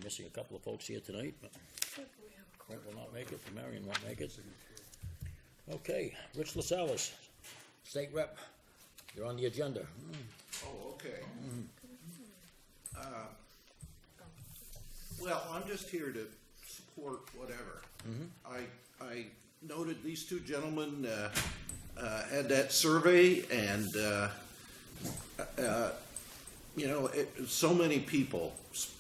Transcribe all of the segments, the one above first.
missing a couple of folks here tonight, but Brent will not make it, and Marion won't make it. Okay, Rich LaSalle, State Rep, you're on the agenda. Oh, okay. Well, I'm just here to support whatever. I noted these two gentlemen had that survey, and so many people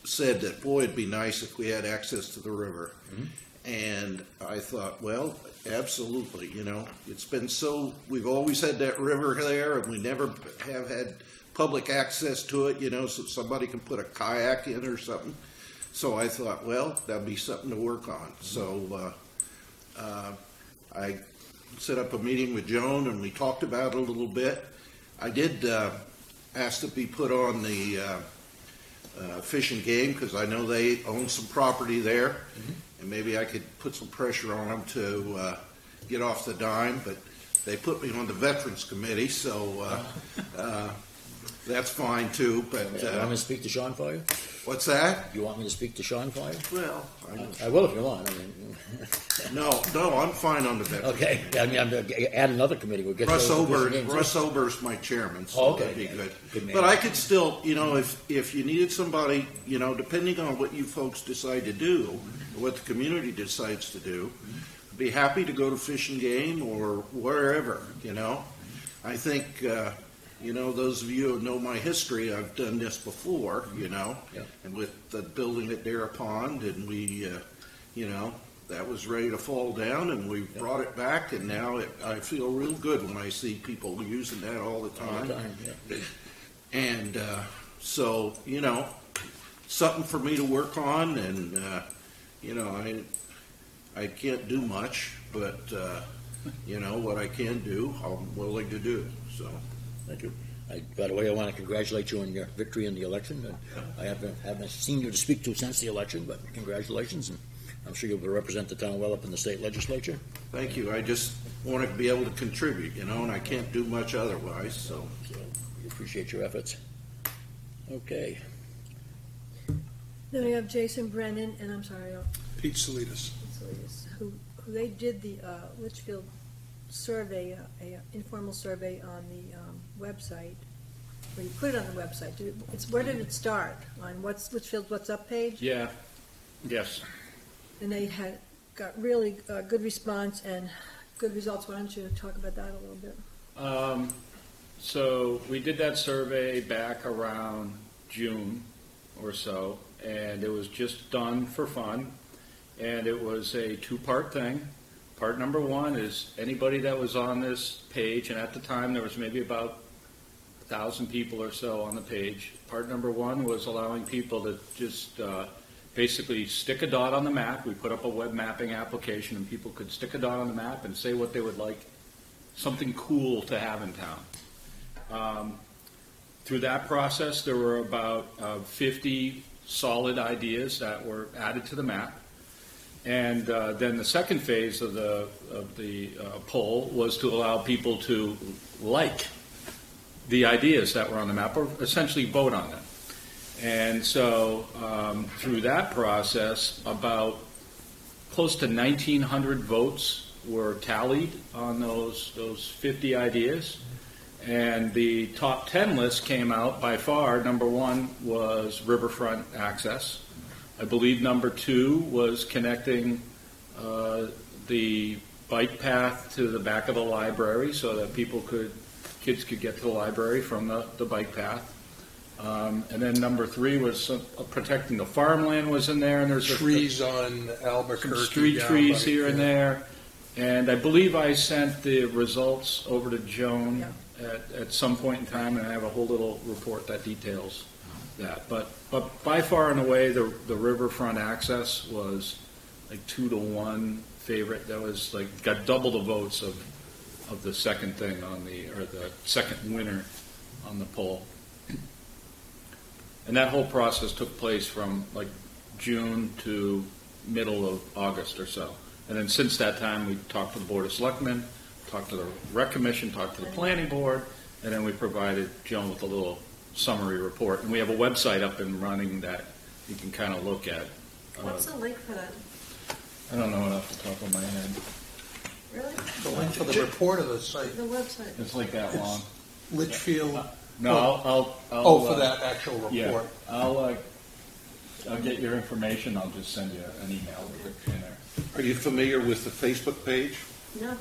said that, boy, it'd be nice if we had access to the river. And I thought, well, absolutely, it's been we've always had that river there, and we never have had public access to it, so somebody can put a kayak in or something. So I thought, well, that'd be something to work on. So I set up a meeting with Joan, and we talked about it a little bit. I did ask to be put on the Fish and Game, because I know they own some property there, and maybe I could put some pressure on them to get off the dime, but they put me on the Veterans Committee, so that's fine too. But You want me to speak to Sean for you? What's that? You want me to speak to Sean for you? Well, I will if you want. no, I'm fine on the Veterans. Okay, I'm going to add another committee. We'll get Russ Russ Ober's my chairman, so Oh, okay. that'd be good. Good man. But I could still, if you needed somebody, depending on what you folks decide to do, or what the community decides to do, I'd be happy to go to Fish and Game or wherever, I think, those of you who know my history, I've done this before, and with the building at Dare Pond, and we, that was ready to fall down, and we brought it back, and now I feel real good when I see people using that all the time. And so, something for me to work on, and, I can't do much, but, what I can do, I'm willing to do, so. Thank you. By the way, I want to congratulate you on your victory in the election. I haven't seen you to speak to since the election, but congratulations, and I'm sure you'll represent the town well up in the state legislature. Thank you. I just want to be able to contribute, and I can't do much otherwise, so. We appreciate your efforts. Okay. Then we have Jason Brennan, and I'm sorry, Pete Salinas. who they did the Litchfield survey, a informal survey on the website, or you put it on the website. Where did it start? On Litchfield What's Up page? Yeah, yes. And they got really good response and good results. Why don't you talk about that a little bit? So we did that survey back around June or so, and it was just done for fun, and it was a two-part thing. Part number one is anybody that was on this page, and at the time there was maybe about 1,000 people or so on the page. Part number one was allowing people to just basically stick a dot on the map. We put up a web mapping application, and people could stick a dot on the map and say what they would like, something cool to have in town. Through that process, there were about 50 solid ideas that were added to the map. And then the second phase of the poll was to allow people to like the ideas that were on the map, or essentially vote on them. And so through that process, about close to 1,900 votes were tallied on those 50 ideas. And the top 10 list came out by far. Number one was riverfront access. I believe number two was connecting the bike path to the back of the library so that kids could get to the library from the bike path. And then number three was protecting the farmland was in there, and there's trees on Albuquerque, some street trees here and there. And I believe I sent the results over to Joan at some point in time, and I have a whole little report that details that. But by far and away, the riverfront access was like 2-to-1 favorite. That was like got double the votes of the second thing the second winner on the poll. And that whole process took place from like June to middle of August or so. And then since that time, we talked to the Board of Selectmen, talked to the Rec Commission, talked to the Planning Board, and then we provided Joan with a little summary report. And we have a website up and running that you can kind of look at. What's the link for that? I don't know it off the top of my head. Really? The link for the report of the site, The website? It's like that long. Litchfield. No, I'll Oh, for that actual Yeah, report. I'll get your information. I'll just send you an email with it in there. Are you familiar with the Facebook page? No.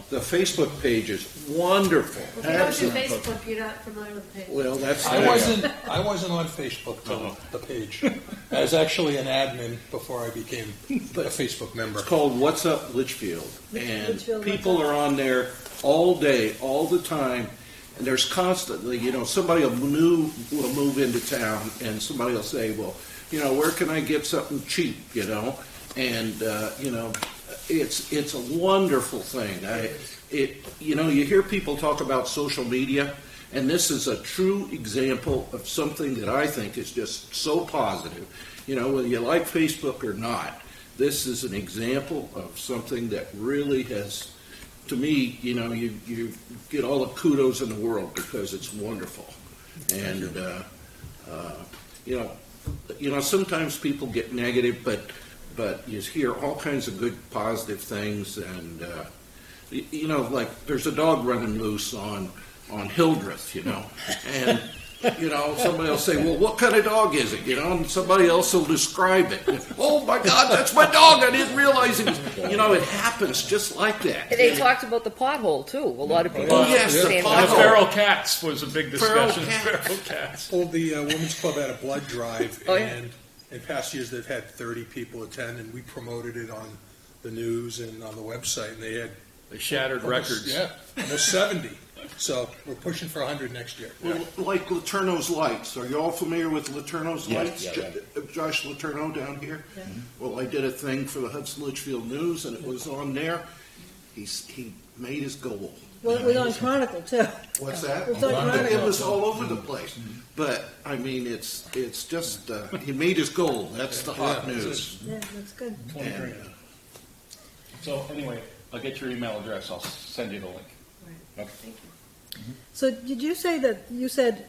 The Facebook page is wonderful. Well, if you don't do Absolutely. Facebook, you're not familiar with the page. Well, that's. I wasn't on Facebook till the page. I was actually an admin before I became a Facebook member. It's called What's Up Litchfield, and Litchfield, people what's up? are on there all day, all the time, and there's constantly, somebody will move into town, and somebody will say, well, where can I get something cheap, and it's a wonderful thing. You hear people talk about social media, and this is a true example of something that I think is just so positive. Whether you like Facebook or not, this is an example of something that really has, to me, you get all the kudos in the world because it's wonderful. And, sometimes people get negative, but you hear all kinds of good positive things. And, like there's a dog running loose on Hildreth, and, somebody will say, well, what kind of dog is it? And somebody else will describe it. Oh my God, that's my dog. I didn't realize it was, it happens just like that. And they talked about the pothole too. A lot of people. Oh, yes, the saying pothole. The feral cats was a big Feral discussion. cats. Feral cats. Well, the Women's Club had a blood drive, Oh, yeah. and in past years they've had 30 people attend, and we promoted it on the news and on the website, and they had They shattered records. almost 70. So we're pushing for 100 next year. Well, like Laterno's Lights. Are you all familiar with Laterno's Yeah, Lights? yeah, Josh Laterno down here? Yeah. Well, I did a thing for the Hudson Litchfield News, and it was on there. He made his goal. Well, it was on Chronicle, too. What's that? It was on Chronicle. It was all over the place. But, I mean, it's just, he made his goal. That's the hot Yeah, news. Yeah, that's good. And, So anyway, I'll get your email address. I'll send you the link. Okay. Thank you. So did you say that, you said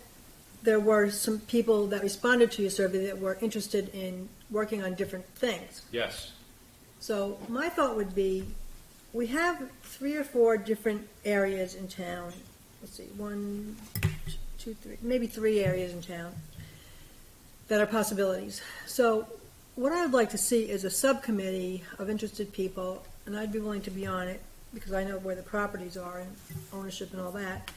there were some people that responded to your survey that were interested in working on different things? Yes. So my thought would be, we have 3 or 4 different areas in town. Let's see, 1, 2, 3, maybe 3 areas in town that are possibilities. So what I would like to see is a subcommittee of interested people, and I'd be willing to be on it because I know where the properties are and ownership and all that,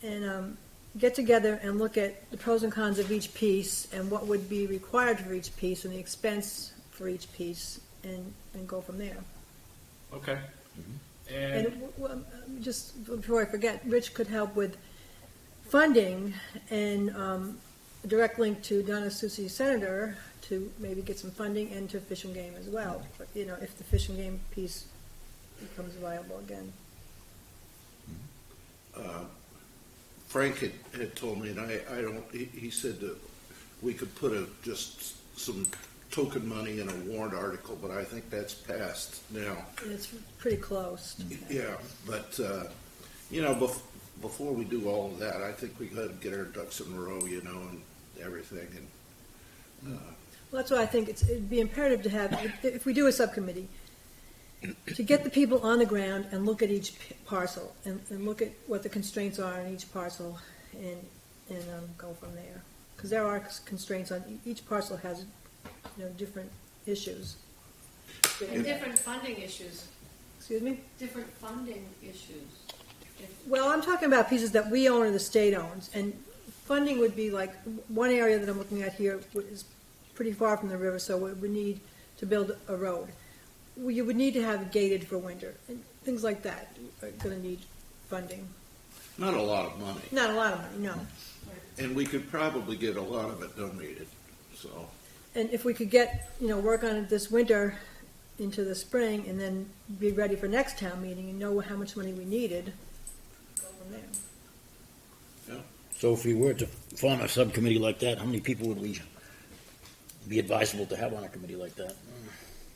and get together and look at the pros and cons of each piece and what would be required for each piece and the expense for each piece, and go from there. Okay. And And just before I forget, Rich could help with funding and a direct link to Donna Susie Senator to maybe get some funding and to Fish and Game as well. But, if the Fish and Game piece becomes viable again. Frank had told me, and I don't, he said that we could put just some token money in a warrant article, but I think that's passed now. And it's pretty close. Yeah, but, before we do all of that, I think we got to get our ducks in a row, and everything. And Well, that's why I think it'd be imperative to have, if we do a subcommittee, to get the people on the ground and look at each parcel and look at what the constraints are on each parcel and go from there. Because there are constraints on, each parcel has, different issues. And different funding issues, Excuse me? different funding issues. Well, I'm talking about pieces that we own or the state owns, and funding would be like, one area that I'm looking at here is pretty far from the river, so we would need to build a road. You would need to have it gated for winter, and things like that are gonna need funding. not a lot of money. Not a lot of money, no. And we could probably get a lot of it donated, so. And if we could get, work on it this winter into the spring, and then be ready for next town meeting and know how much money we needed, go from there. So if we were to form a subcommittee like that, how many people would we be advisable to have on a committee like that?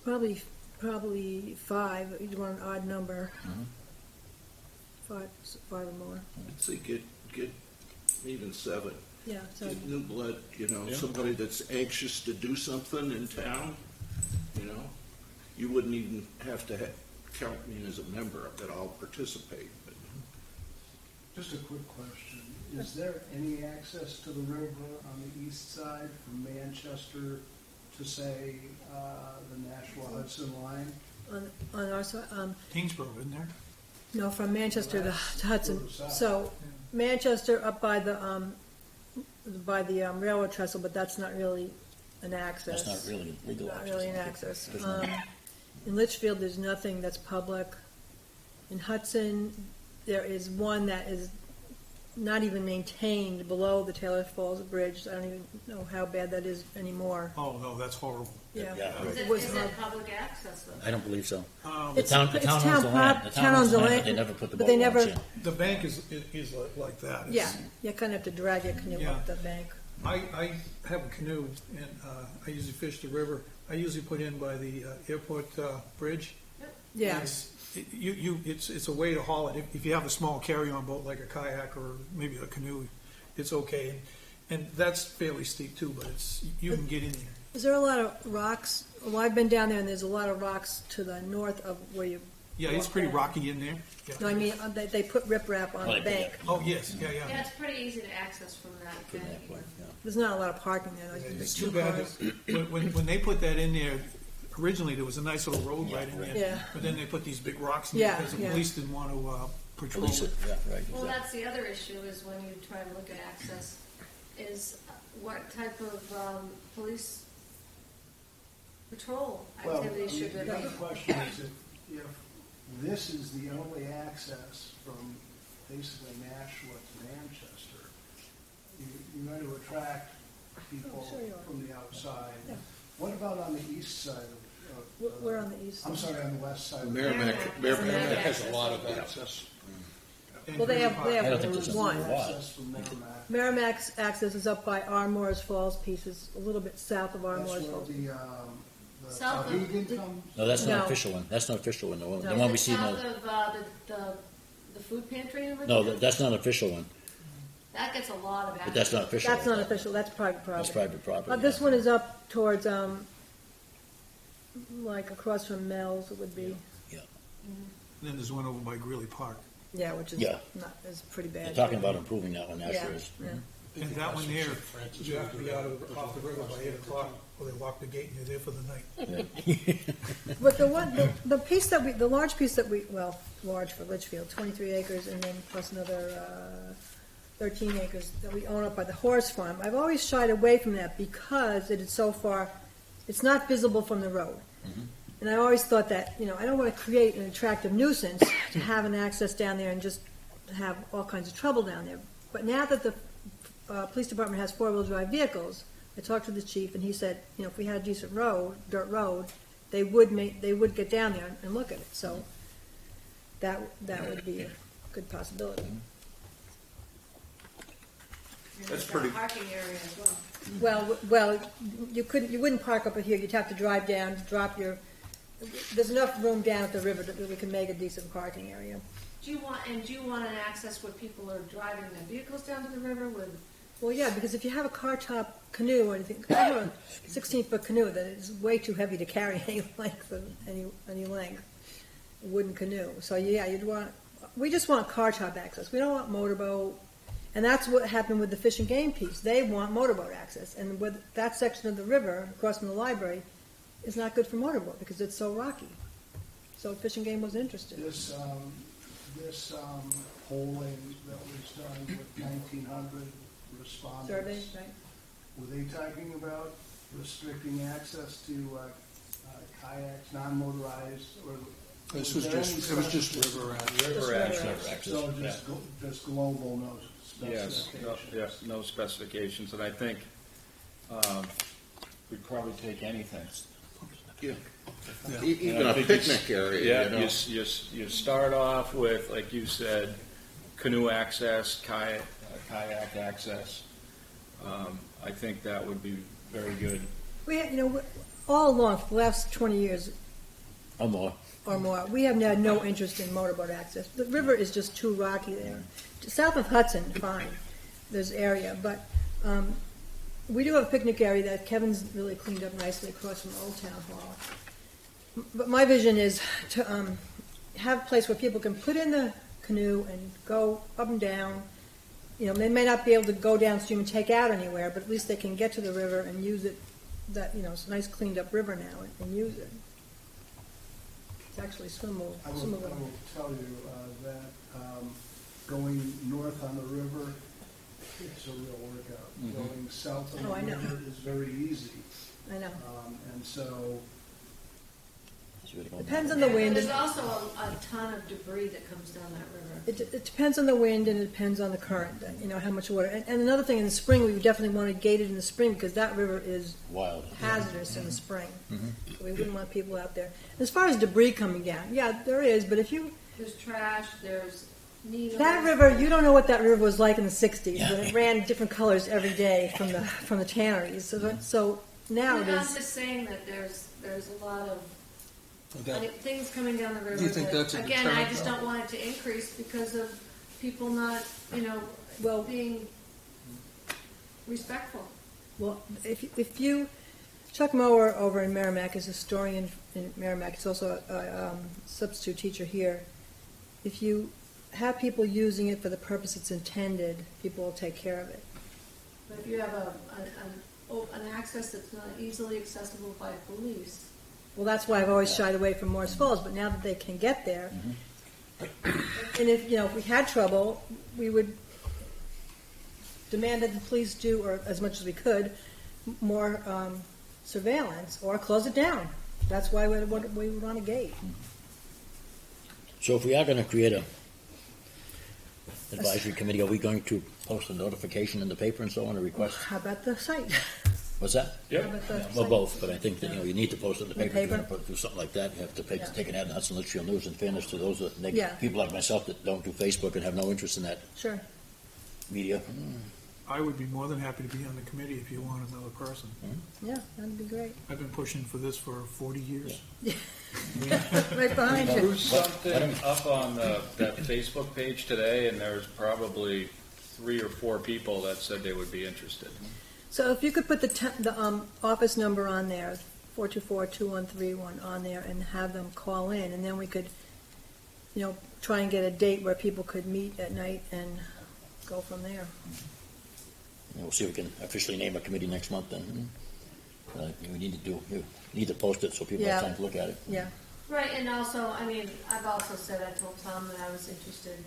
Probably 5, you'd want an odd number. 5 or more. I'd say get even 7. Yeah, so, get new blood, somebody that's anxious to do something in town, you wouldn't even have to count me as a member that I'll participate. But Just a quick question. Is there any access to the river on the east side from Manchester to, say, the Nashua Hudson line? on our side, Kingsborough, isn't there? no, from Manchester to Hudson. So Manchester up by the railroad trestle, but that's not really an access. That's not really legal Not access. really an access. There's no- In Litchfield, there's nothing that's public. In Hudson, there is one that is not even maintained below the Taylor Falls Bridge. I don't even know how bad that is anymore. Oh, no, that's horrible. Yeah. Yeah. Is It it, was is hard. it public access though? I don't believe so. The It's town owns the land. The town owns the land, but they never put the but boat they never- launch in. The bank is like that. It's- Yeah, you kind of have to drag your canoe Yeah. up the bank. I have a canoe, and I usually fish the river. I usually put in by the airport bridge. Yeah, It's a way to haul it. If you have a small carry-on boat like a kayak or maybe a canoe, it's okay. And that's fairly steep too, but you can get in there. is there a lot of rocks? Well, I've been down there and there's a lot of rocks to the north of where you, Yeah, it's pretty rocky in there. Yeah. no, I mean, they put riprap on Oh, the they put bank. that. Oh, yes, yeah. Yeah, it's pretty easy to access from that Good bank. that way, yeah. There's not a lot of parking there, like It's two too bad cars. that when they put that in there, originally there was a nice little road right in there. Yeah. But then they put these big rocks in there Yeah, because the yeah. police didn't want to patrol Police it. it, yeah, right, Well, exactly. that's the other issue is when you try to look at access, is what type of police patrol Well, activities should the there other be? question is if this is the only access from basically Nashua to Manchester, you're going to attract people Oh, sure you are. from the outside. Yeah. What about on the east side of? We're on the east. I'm sorry, on the west side. Merrimack Merrimack has a lot of access. Well, they have I don't think one. there's One. Access from Merrimack. Merrimack's access is up by Armour's Falls pieces, a little bit south of That's Armour's where Falls. the South of- Mohegan comes. No, that's not No. official one. That's not official one. The No. one we Is it see south now. of the food pantry in No, Litchfield? that's not official one. That gets a lot of access. But that's not official. That's not official, that's private property. That's private property. This yeah. one is up towards, like across from Mel's, it would be, Then there's one over by Greeley Park. yeah, which is Yeah. not, is pretty bad. You're talking about improving that one, Yeah, Nashua is. yeah. And that one there, you have to be off the river by 8 o'clock, or they lock the gate and you're there for the night. But the piece that the large piece that large for Litchfield, 23 acres, and then plus another 13 acres that we own up by the horse farm, I've always shied away from that because it is so far, it's not visible from the road. And I always thought that, I don't want to create an attractive nuisance to have an access down there and just have all kinds of trouble down there. But now that the police department has four-wheel drive vehicles, I talked to the chief and he said, if we had a decent road, dirt road, they would get down there and look at it. So that would be a good possibility. And That's there's that pretty- Parking area as well. Well, you wouldn't park up here. You'd have to drive down, there's enough room down at the river that we can make a decent parking area. Do you want an access where people are driving their vehicles down to the river with? Well, yeah, because if you have a car top canoe or anything, I have a 16-foot canoe that is way too heavy to carry any length, a wooden canoe. So yeah, we just want car top access. We don't want motorboat. And that's what happened with the fish and game piece. They want motorboat access. And with that section of the river across from the library is not good for motorboat because it's so rocky. So fish and game was interested. This polling that was done with 1,900 respondents. Survey, right? Were they talking about restricting access to kayaks, non-motorized, or? It was there any just specific- river River access. So just global, no Yes, specifications? yes, no specifications, and I think we'd probably take anything. Yeah. Yeah. Even And I a think picnic area, Yeah, you start off with, like you said, canoe access, kayak access. I think that would be very good. We had, all along, for the last 20 years Or more. or more, we have had no interest in motorboat access. The river is just too rocky there. South of Hudson, fine, there's area, but We do have a picnic area that Kevin's really cleaned up nicely across from Old Town Hall. But my vision is to have a place where people can put in the canoe and go up and down. You know, they may not be able to go downstream and take out anywhere, but at least they can get to the river and use it. That, you know, it's a nice cleaned up river now, and use it. It's actually swimmable. I will tell you that going north on the river, it's a real workout. Going south on Oh, I the know. river is very easy. I know. And so, Depends on the wind. There's also a ton of debris that comes down that river. It depends on the wind and it depends on the current, you know, how much water. And another thing, in the spring, we would definitely want to gate it in the spring because that river is Wild. hazardous in the spring. So we wouldn't want people out there. As far as debris coming down, yeah, there is, but if you, There's trash, there's needles. that river, you don't know what that river was like in the 60s when it ran different colors every day from the tanneries. So now it I'm is. just saying that there's a lot of That- things coming down the river. Do you think that, that's a again, I deterrent, just though? don't want it to increase because of people not, Well- being respectful. Well, if you, Chuck Mower over in Merrimack is a historian in Merrimack. He's also a substitute teacher here. If you have people using it for the purpose it's intended, people will take care of it. But if you have an access that's not easily accessible by police, Well, that's why I've always shied away from Morris Falls, but now that they can get there, and if we had trouble, we would demand that the police do, or as much as we could, more surveillance, or close it down. That's why we would want a gate. So if we are going to create a advisory committee, are we going to post a notification in the paper and so on, a request? How about the site? What's that? How about the Well, site? both, but I think that, you need to post it in the In the paper. If you're paper? going to do something like that, you have to Yeah. take an ad in Hudson Litchfield News, in fairness to those that, Yeah. people like myself that don't do Facebook and have no interest in that Sure. media. I would be more than happy to be on the committee if you want another person. Yeah, that'd be great. I've been pushing for this for 40 years. Right behind you. Threw something up on that Facebook page today, and there's probably 3 or 4 people that said they would be interested. So if you could put the office number on there, 424-2131 on there, and have them call in, and then we could, try and get a date where people could meet at night and go from there. And we'll see if we can officially name a committee next month then. We need to post it so people have Yeah. time to look at it. Yeah. right? And also, I've also said, I told Tom that I was interested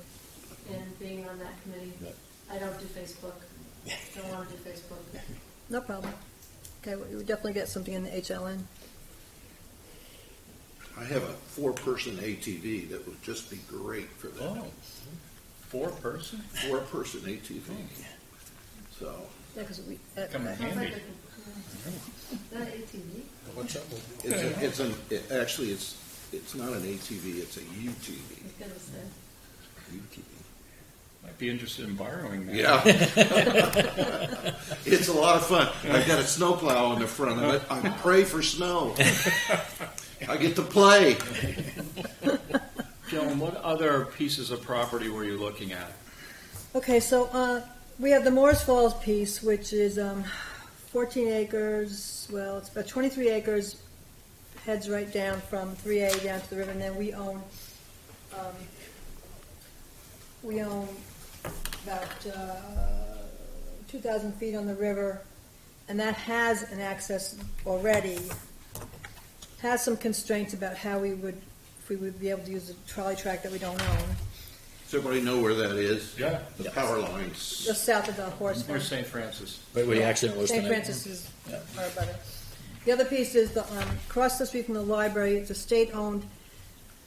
in being on that committee. Right. I don't do Facebook. Don't want to do Facebook. No problem. Okay, we would definitely get something in the HLN. I have a 4-person ATV that would just be great for that. Oh, 4-person? 4-person ATV. So, Yeah, because we. Come in Sounds like handy. a, that ATV. What's up with actually, it's not an ATV, it's a UTV. I was gonna say. UTV. Might be interested in borrowing that. Yeah. It's a lot of fun. I've got a snowplow on the front of it. I pray for snow. I get to play. Joan, what other pieces of property were you looking at? Okay, so we have the Morris Falls piece, which is 14 acres. Well, it's about 23 acres. Heads right down from 3A down to the river, and then we own about 2,000 feet on the river, and that has an access already. Has some constraints about how if we would be able to use the trolley track that we don't own, Does everybody know where that is? Yeah. The power lines. just south of the horse Where's farm. St. Francis? Right where the accident was St. tonight. Francis is Yeah. our butter. The other piece is across the street from the library. It's a state-owned,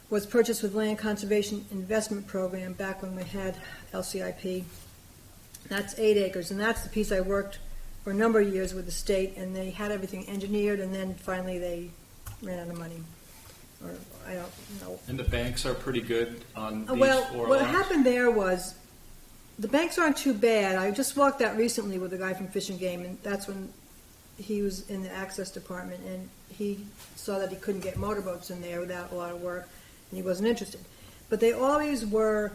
was purchased with Land Conservation Investment Program back when we had LCIP. That's 8 acres, and that's the piece I worked for a number of years with the state, and they had everything engineered, and then finally they ran out of money. Or, I don't know. And the banks are pretty good on these Well, 4 what lots? happened there was, the banks aren't too bad. I just walked out recently with a guy from Fish and Game, and that's when he was in the access department, and he saw that he couldn't get motorboats in there without a lot of work, and he wasn't interested. But they always were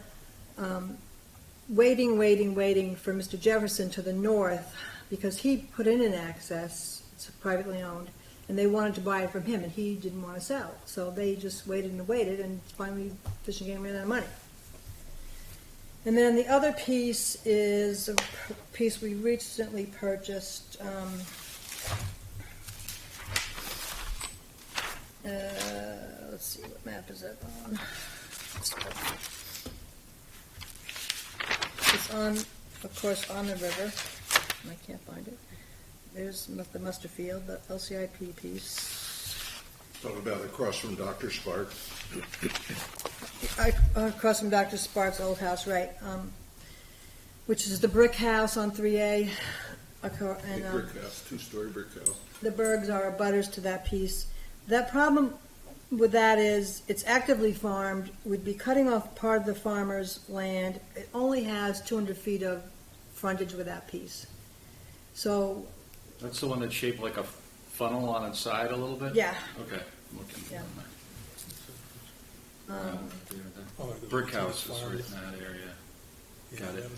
waiting for Mr. Jefferson to the north because he put in an access, it's privately owned, and they wanted to buy it from him, and he didn't want to sell. So they just waited and waited, and finally Fish and Game ran out of money. And then the other piece is a piece we recently purchased. Let's see, what map is it on? It's on, of course, on the river. I can't find it. There's the muster field, the LCIP piece. Talk about across from Dr. Spark. Across from Dr. Spark's old house, right, which is the brick house on 3A. Big brick house, two-story brick house. The Bergs are abutters to that piece. That problem with that is it's actively farmed. We'd be cutting off part of the farmer's land. It only has 200 feet of frontage with that piece. So, That's the one that's shaped like a funnel on its side a little bit? yeah. Okay. I'm looking. Yeah. Brick house is right in that area. Got it.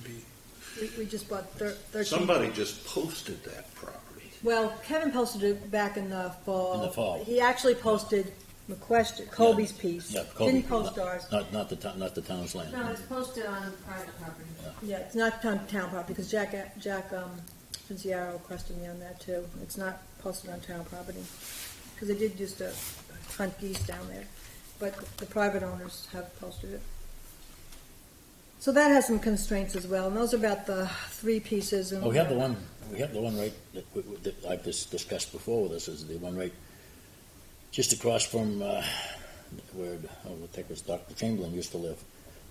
We just bought 13. Somebody just posted that property. Well, Kevin posted it back in the fall. In the fall. He actually posted McQuestion, Colby's piece. Yeah, Didn't he Colby, post ours? not the town's land. No, it's posted on private property. Yeah, it's not town property, because Jack Finciaro questioned me on that too. It's not posted on town property, because they did used to hunt geese down there, but the private owners have posted it. So that has some constraints as well, and those are about the three pieces. And We have the one right that I've discussed before with us, is the one right just across from where I think it was Dr. Chamberlain used to live,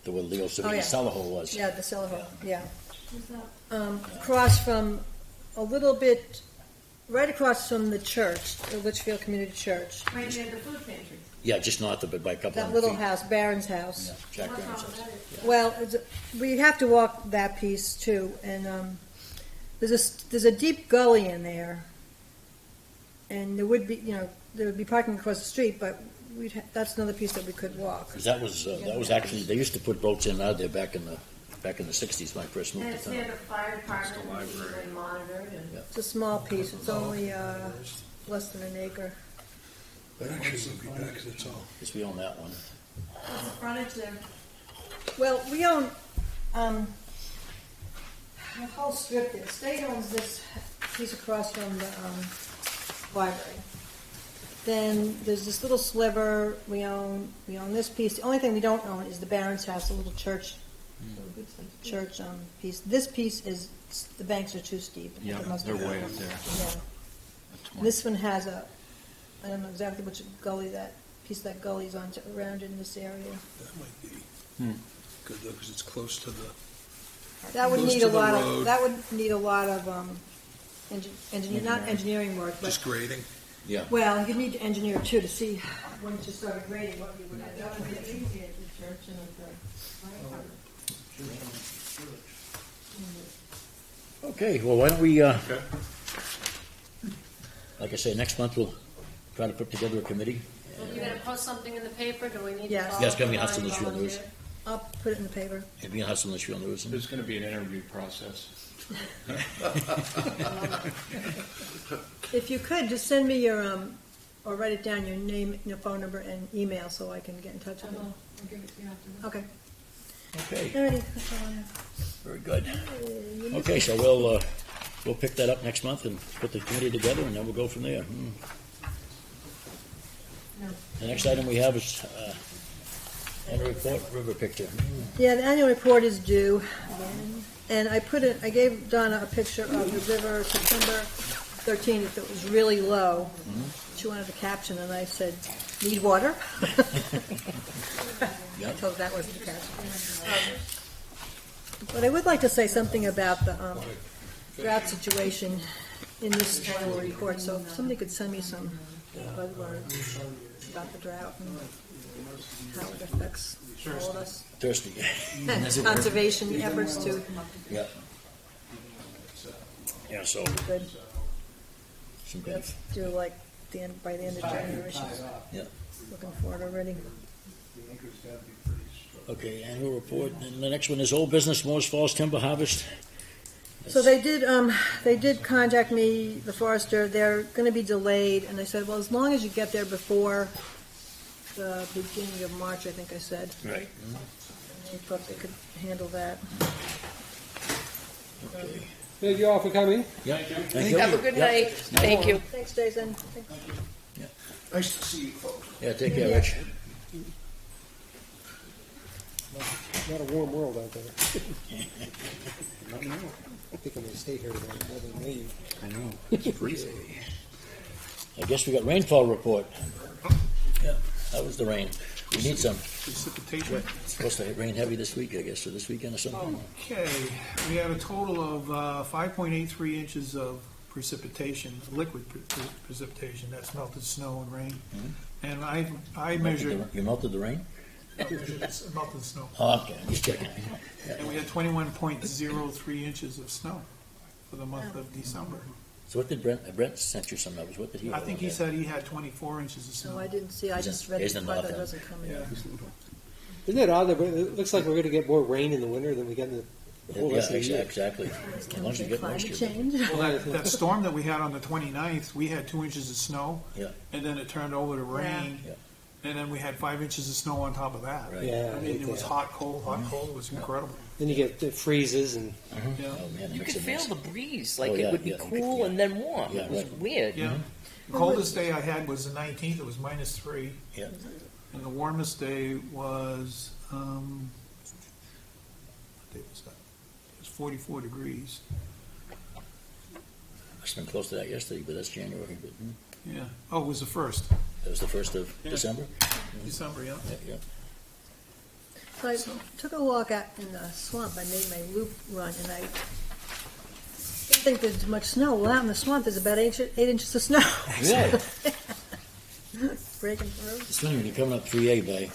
to where Leo Savini's cellar hole was. Yeah, the cellar hole, yeah. Who's that? Across from, a little bit, right across from the church, the Litchfield Community Church. Right near the food pantry. Yeah, just north of it by a couple That of little feet. house, Barron's house. Yeah, Jack What's Barron's wrong with house. that? Well, we have to walk that piece too, and there's a deep gully in there, and there would be parking across the street, but that's another piece that we could walk. 'Cause that was actually, they used to put boats in and out there back in the 60s when I first And moved it's to near town. the fire department, the it's library. been monitored, and It's a small piece. It's only less than an acre. Guess we own that one. what's the frontage there? Well, we own the whole strip there. State owns this piece across from the library. Then there's this little sliver we own. We own this piece. The only thing we don't own is the Barron's house, the little church piece. This piece is, the banks are too steep. Yeah, It must they're be- way up there. Yeah. This one has I don't know exactly which gully that piece of that gully's on, around in this area. That might be Hmm. good though, because it's close to the. That would Close need to a the lot of, road. that would need a lot of, not engineering work, but, Just grading. Yeah. well, you need to engineer too to see when you started grading what you would have That done. would be easy at the church and at the fire department. Okay, well, why don't we, Okay. like I say, next month we'll try to put together a committee. Well, you're gonna post something in the paper, do we need to Yes. follow? Yes, gonna be the Hudson line Litchfield News. volunteer? I'll put it in the paper. It'll be in Hudson Litchfield News. There's going to be an interview process. If you could, just send me your, or write it down, your name, your phone number, and email, so I can get in touch with you. I'll give it to you after. Okay. Okay, Alrighty, that's all I have. very good. You Okay, so we'll pick that up next month and put the committee together, and then we'll go from there. The next item we have is annual report, river picture. Yeah, the annual report is due, and I gave Donna a picture of the river September 13th that was really low. She wanted a caption, and I said, "Need water?" I told her that wasn't the caption. But I would like to say something about the drought situation in this annual report, so if somebody could send me some buzzwords about the drought and how it affects all of us. Thirsty. Conservation efforts to, Yeah. Yeah, so, good, some kind of, do like by the end of January. yeah. Looking forward already. Okay, annual report, and the next one is old business, Moore's Falls timber harvest. So they did contact me, the forester, they're gonna be delayed, and I said, well, as long as you get there before the beginning of March, I think I said. Right. They thought they could handle that. Okay. Thank you all for coming. Yeah. Thank you. Have a good night. Thank you. Thanks, Jason. Thanks. Nice to see you folks. Yeah, take care, Rich. Not a warm world out there. Not now. I think I'm going to stay here more than leave. I know. It's freezing. I guess we got rainfall report. Yeah, that was the rain. We need some. Precipitation. It's supposed to rain heavy this week, I guess, or this weekend or something. Okay, we had a total of 5.83 inches of precipitation, liquid precipitation, that's melted snow and rain. And I measured, You melted the rain? melted snow. Oh, okay, just checking. And we had 21.03 inches of snow for the month of December. So what did Brent sent you some numbers? What did he? I think he said he had 24 inches of No, snow. I didn't see, I just read Isn't the part nothing. that wasn't coming. Yeah. Isn't it odd that it looks like we're going to get more rain in the winter than we get in the whole Yeah, rest of the year? exactly. As long as you get Climate moisture. change. Well, that storm that we had on the 29th, we had 2 inches of snow, Yeah, and then it turned over to rain, Yeah. and then we had 5 inches of snow on top of that. Right. Yeah, I mean, it was hot, cold, it was incredible. Then you get the freezes and Yeah. oh man, it You makes could a feel mess. the breeze, like Oh, yeah, it would be yeah. cool and then warm. Yeah, It was right. weird. Yeah. The coldest day I had was the 19th, it was -3. Yeah. And the warmest day was, what day was that? It was 44 degrees. Must have been close to that yesterday, but that's January. But, Yeah. Oh, it was the 1st, that was the 1st of Yeah. December? December, yeah. Yeah, yeah. So I took a walk out in the swamp, I made my loop run, and I didn't think there's much snow. Well, out in the swamp, there's about 8 inches of snow. Really? Breaking through. It's funny when you're coming up 3A by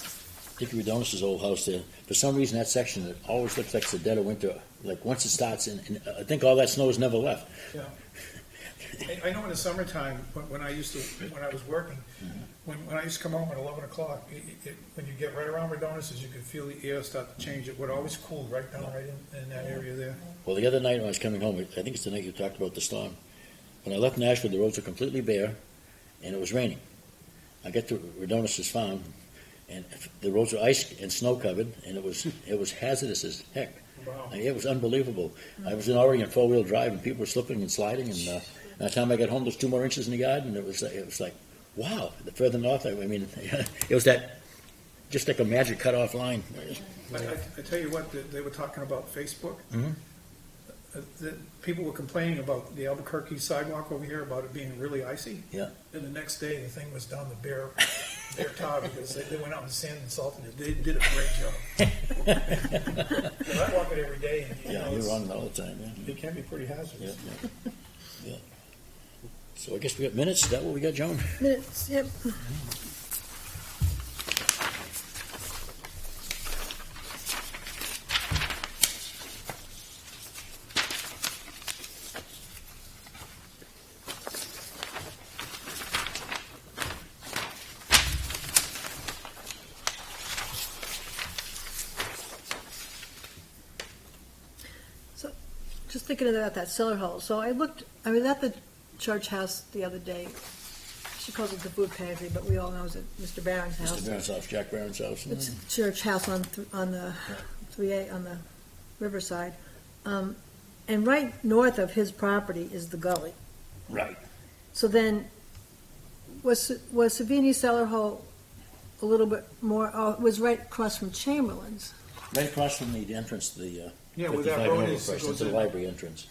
Dickie Redonis' old house there. For some reason, that section, it always looks like it's the dead of winter. Like once it starts, and I think all that snow has never left. Yeah. I know in the summertime, when I was working, when I used to come home at 11 o'clock, when you get right around Redonis's, you could feel the air start to change. It would always cool right down right in that area there. Well, the other night when I was coming home, I think it's the night you talked about the storm. When I left Nashville, the roads were completely bare, and it was raining. I got to Redonis' farm, and the roads were ice and snow covered, and it was hazardous as heck. Wow. I mean, it was unbelievable. I was in Oregon 4-wheel drive, and people were slipping and sliding, and by the time I got home, there's 2 more inches in the yard, and it was like, wow. The further north, I mean, it was that just like a magic cut-off line. I tell you what, they were talking about Facebook. Mhm. People were complaining about the Albuquerque sidewalk over here, about it being really icy. Yeah. And the next day, the thing was down to bare tar because they went out and sand and salted it. They did a great job. I walk it every day, and Yeah, you're on it all the time. Yeah. it can be pretty Yeah, hazardous. yeah. Yeah. So I guess we got minutes. Is that what we got, Joan? Minutes, yep. So, just thinking about that cellar hole. So I was at the church house the other day. She calls it the food pantry, but we all know it's at Mr. Barron's house. Mr. Barron's house, Jack Barron's house. It's church house on the 3A, on the riverside. And right north of his property is the gully. Right. So then, was Savini's cellar hole a little bit more, it was right across from Chamberlain's. Right across from the entrance to the Yeah, where 55 that road Noble is, it Crest, goes into the in. library entrance.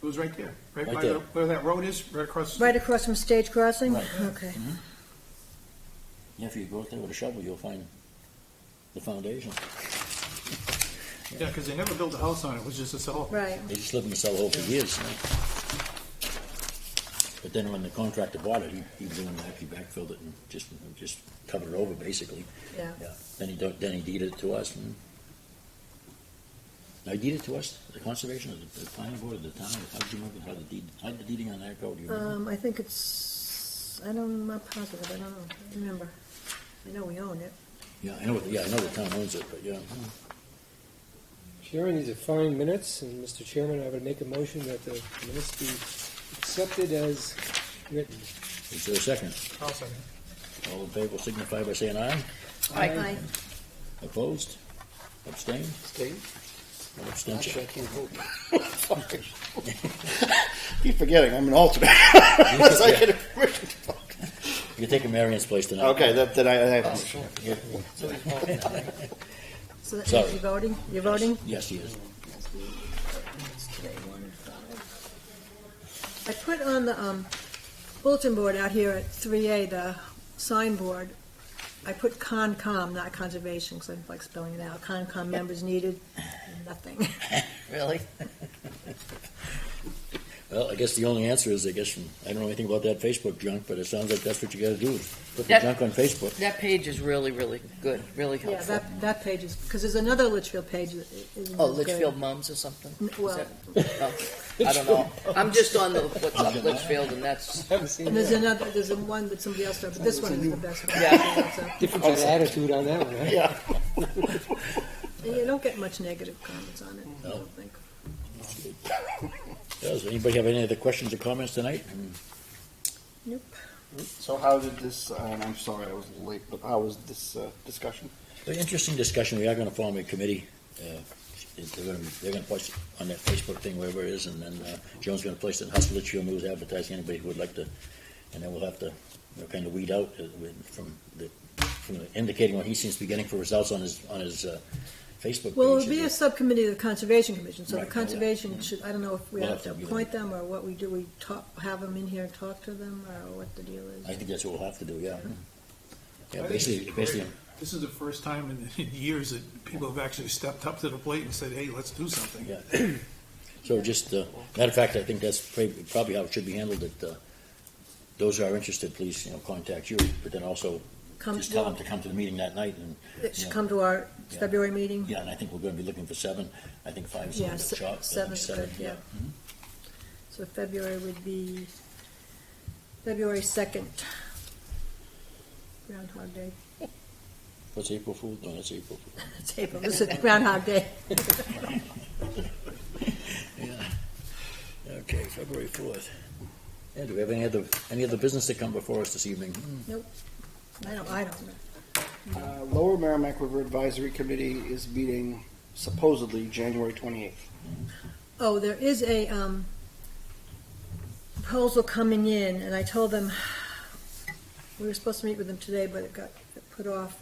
It was right there, right Right by there. where that road is, right across. Right across from Stage Crossing? Right. Okay. Yeah, if you go out there with a shovel, you'll find the foundation. Yeah, because they never built a house on it, it was just a cellar. Right. They just lived in the cellar hole for years. But then when the contractor bought it, he doing that. He backfilled it and just covered it over, basically. Yeah. Yeah. Then he deeded it to us. Now, he deeded it to us, the conservation, or the planning board, or the town. How did you remember how the deeding on that go? Do you remember? I think I'm not positive, I don't know, I remember. I know we own it. Yeah, I know the town owns it, but yeah. Chairman, these are fine minutes, and Mr. Chairman, I would make a motion that the minutes be accepted as written. Is there a second? I'll second. All in favor signify by saying aye. Aye. Opposed? Abstained? Stay. One abstention. Actually, I can't vote. Keep forgetting, I'm an alternate. Unless I get a permission to vote. You're taking Marion's place tonight. Okay, then I So that Sorry. means you're voting? You're voting? Yes, he is. It's today, 1 and 5. I put on the bulletin board out here at 3A, the signboard, I put Concom, not conservation, because I don't like spelling it out. Concom members needed, nothing. Really? Well, I guess the only answer is, I don't know anything about that Facebook junk, but it sounds like that's what you gotta do, is put the That- junk on Facebook. That page is really, really good, really Yeah, helpful. that page is, because there's another Litchfield page that isn't Oh, as good. Litchfield Mums or something? Is Well, that- oh, I don't know. I'm just on the What's Up Litchfield, and that's, Haven't seen and there's that. another, there's a one that somebody else started, but this one is the best one. Yeah. So- Different kind of attitude on that one, huh? And you don't get much negative comments on it, I No. don't think. Does anybody have any other questions or comments tonight? Nope. So how did this, and I'm sorry I was late, but how was this discussion? Very interesting discussion. We are gonna form a committee. They're gonna post it on that Facebook thing, wherever it is, and then Joan's gonna place it in Hustle Litchfield News advertising anybody who would like to, and then we'll have to, kind of weed out from indicating what he seems to be getting for results on his Facebook page. Well, it would be a subcommittee of the Conservation Commission, so the Right. Conservation should, I don't know if we We'll have to have to give appoint them, or what we do, we have them in here and talk to them, or what the deal is. I think that's what we'll have to do, yeah. Yeah, I think it's basically, great. This is the first time in years that people have actually stepped up to the plate and said, hey, let's do something. yeah. So just, matter of fact, I think that's probably how it should be handled, that those who are interested, please, contact you, but then also Come just tell them to come to the meeting that night, and, It should come to our Yeah. February meeting. yeah, and I think we're gonna be looking for 7. I think 5 is a Yeah, little bit short. but I think 7 is good, yeah. Mhm. So February would be February 2nd, Groundhog Day. What's April Fool? No, that's April Fool. It's April, this is Groundhog Day. Yeah. Okay, February 4th. Yeah, do we have any other business to come before us this evening? Nope, I don't know. Lower Merrimack River Advisory Committee is meeting supposedly January 28th. Oh, there is a proposal coming in, and I told them, we were supposed to meet with them today, but it got put off.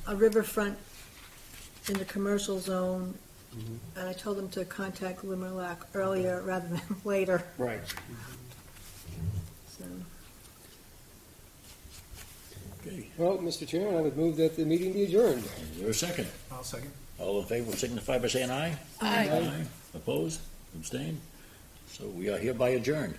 A riverfront in the commercial zone, and I told them to contact Limerlac earlier rather than later, Right. so. Okay, Well, Mr. Chairman, I would move that the meeting be adjourned. is there a second? I'll second. All in favor signify by saying aye. Aye. Opposed? Abstained? So we are hereby adjourned.